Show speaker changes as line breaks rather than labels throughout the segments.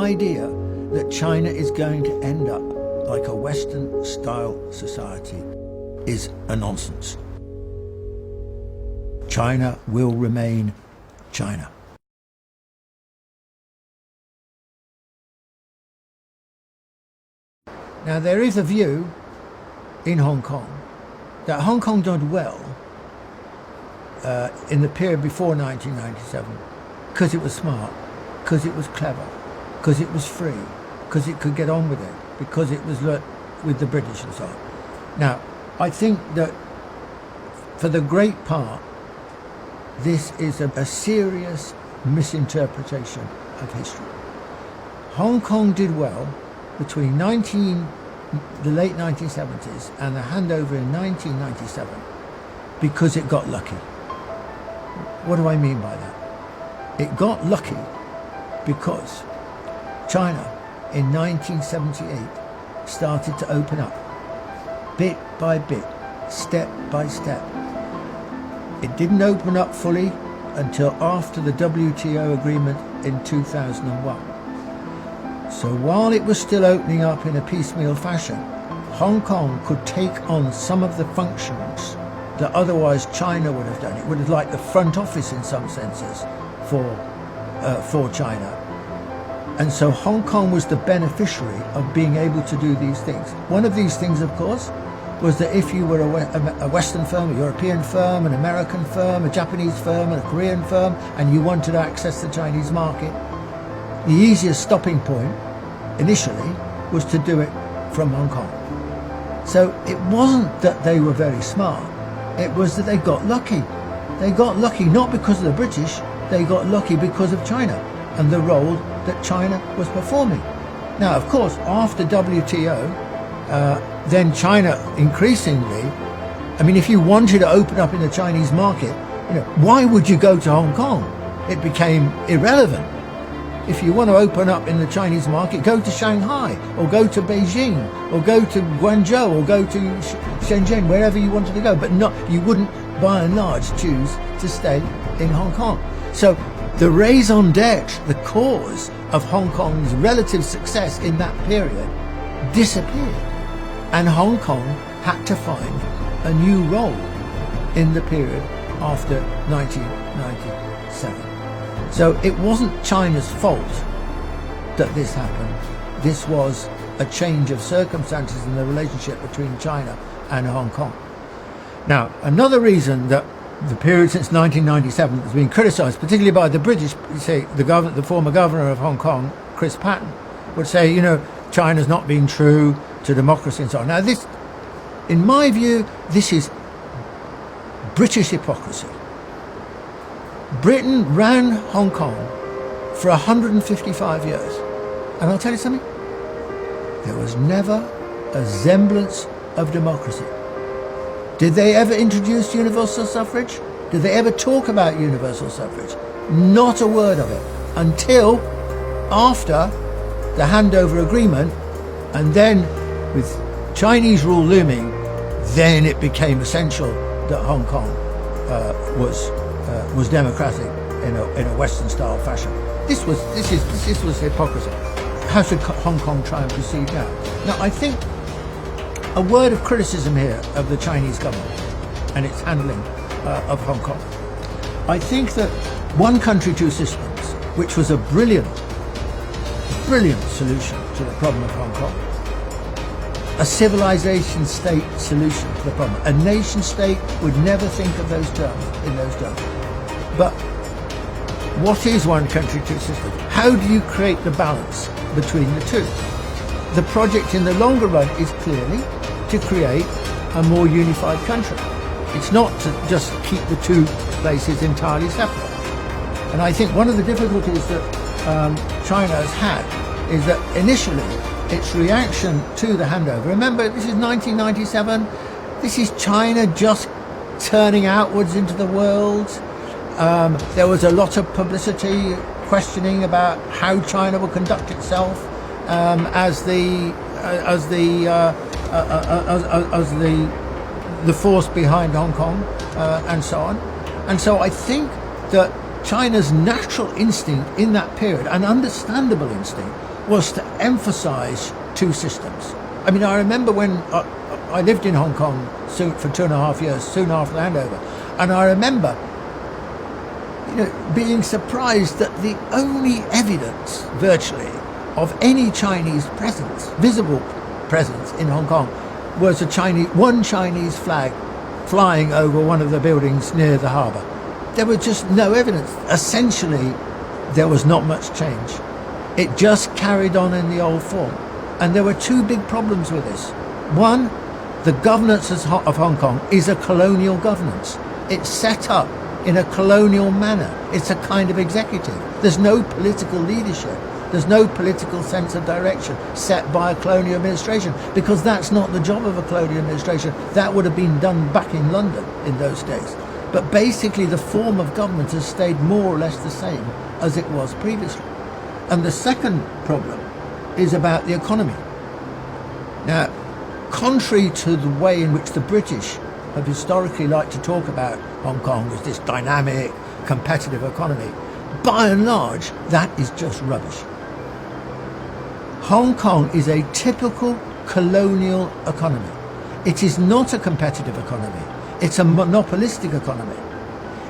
idea that China is going to end up like a Western-style society is a nonsense. China will remain China. Now, there is a view in Hong Kong that Hong Kong did well in the period before 1997 because it was smart, because it was clever, because it was free, because it could get on with it, because it was with the British and so on. Now, I think that for the great part, this is a serious misinterpretation of history. Hong Kong did well between the late 1970s and the handover in 1997 because it got lucky. What do I mean by that? It got lucky because China in 1978 started to open up bit by bit, step by step. It didn't open up fully until after the WTO agreement in 2001. So while it was still opening up in a piecemeal fashion, Hong Kong could take on some of the functions that otherwise China would have done. It would have like the front office in some senses for China. And so Hong Kong was the beneficiary of being able to do these things. One of these things, of course, was that if you were a Western firm, a European firm, an American firm, a Japanese firm, and a Korean firm, and you wanted to access the Chinese market, the easiest stopping point initially was to do it from Hong Kong. So it wasn't that they were very smart, it was that they got lucky. They got lucky not because of the British, they got lucky because of China and the role that China was performing. Now, of course, after WTO, then China increasingly, I mean, if you wanted to open up in the Chinese market, why would you go to Hong Kong? It became irrelevant. If you want to open up in the Chinese market, go to Shanghai, or go to Beijing, or go to Guangzhou, or go to Shenzhen, wherever you wanted to go. But you wouldn't, by and large, choose to stay in Hong Kong. So the raison d'etre, the cause of Hong Kong's relative success in that period, disappeared. And Hong Kong had to find a new role in the period after 1997. So it wasn't China's fault that this happened. This was a change of circumstances in the relationship between China and Hong Kong. Now, another reason that the period since 1997 has been criticised, particularly by the British, say the former governor of Hong Kong, Chris Patten, would say, China's not being true to democracy and so on. Now, this, in my view, this is British hypocrisy. Britain ran Hong Kong for 155 years. And I'll tell you something, there was never a semblance of democracy. Did they ever introduce universal suffrage? Did they ever talk about universal suffrage? Not a word of it until after the handover agreement, and then with Chinese rule looming, then it became essential that Hong Kong was democratic in a Western-style fashion. This was hypocrisy. How should Hong Kong try and proceed now? Now, I think a word of criticism here of the Chinese government and its handling of Hong Kong. I think that one country, two systems, which was a brilliant solution to the problem of Hong Kong, a civilization state solution to the problem. A nation state would never think of those terms in those terms. But what is one country, two systems? How do you create the balance between the two? The project in the longer run is clearly to create a more unified country. It's not to just keep the two places entirely separate. And I think one of the difficulties that China has had is that initially its reaction to the handover, remember this is 1997, this is China just turning outwards into the world. There was a lot of publicity questioning about how China will conduct itself as the force behind Hong Kong and so on. And so I think that China's natural instinct in that period, an understandable instinct, was to emphasize two systems. I mean, I remember when I lived in Hong Kong for 2.5 years, soon after the handover, and I remember being surprised that the only evidence, virtually, of any Chinese presence, visible presence in Hong Kong, was one Chinese flag flying over one of the buildings near the harbour. There was just no evidence. Essentially, there was not much change. It just carried on in the old form. And there were two big problems with this. One, the governance of Hong Kong is a colonial governance. It's set up in a colonial manner. It's a kind of executive. There's no political leadership. There's no political sense of direction set by a colonial administration, because that's not the job of a colonial administration. That would have been done back in London in those days. But basically the form of government has stayed more or less the same as it was previously. And the second problem is about the economy. Now, contrary to the way in which the British have historically liked to talk about Hong Kong as this dynamic, competitive economy, by and large, that is just rubbish. Hong Kong is a typical colonial economy. It is not a competitive economy. It's a monopolistic economy.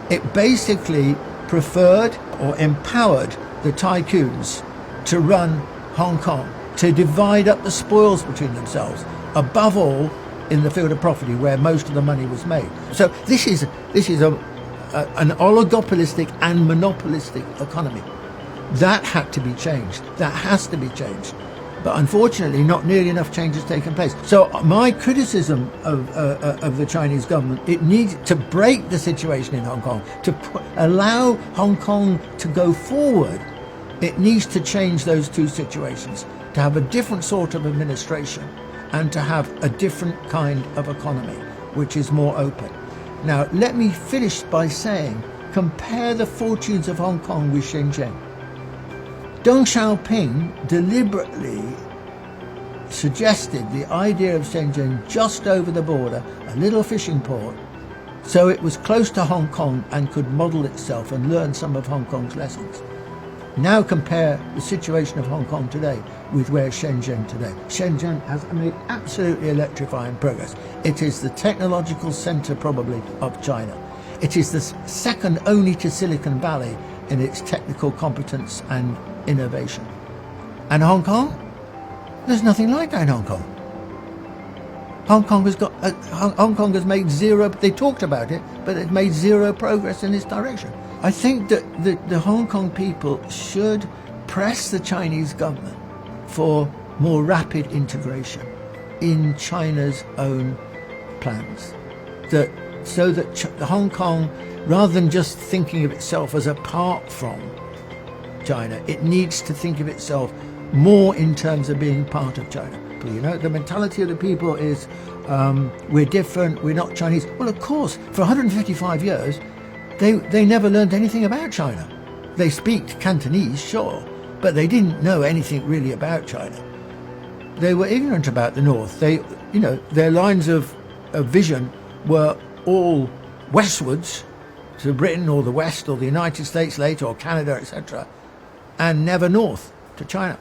It basically preferred or empowered the tycoons to run Hong Kong, to divide up the spoils between themselves, above all in the field of property where most of the money was made. So this is an oligopolistic and monopolistic economy. That had to be changed. That has to be changed. But unfortunately, not nearly enough change has taken place. So my criticism of the Chinese government, it needs to break the situation in Hong Kong, to allow Hong Kong to go forward. It needs to change those two situations, to have a different sort of administration and to have a different kind of economy, which is more open. Now, let me finish by saying, compare the fortunes of Hong Kong with Shenzhen. Deng Xiaoping deliberately suggested the idea of Shenzhen just over the border, a little fishing port, so it was close to Hong Kong and could model itself and learn some of Hong Kong's lessons. Now compare the situation of Hong Kong today with where Shenzhen today. Shenzhen has made absolutely electrifying progress. It is the technological centre probably of China. It is the second only to Silicon Valley in its technical competence and innovation. And Hong Kong? There's nothing like that in Hong Kong. Hong Kong has made zero, they talked about it, but it made zero progress in this direction. I think that the Hong Kong people should press the Chinese government for more rapid integration in China's own plans. So that Hong Kong, rather than just thinking of itself as apart from China, it needs to think of itself more in terms of being part of China. You know, the mentality of the people is we're different, we're not Chinese. Well, of course, for 155 years, they never learned anything about China. They speak Cantonese, sure, but they didn't know anything really about China. They were ignorant about the North. Their lines of vision were all westwards to Britain or the West or the United States later or Canada, etc., and never north to China.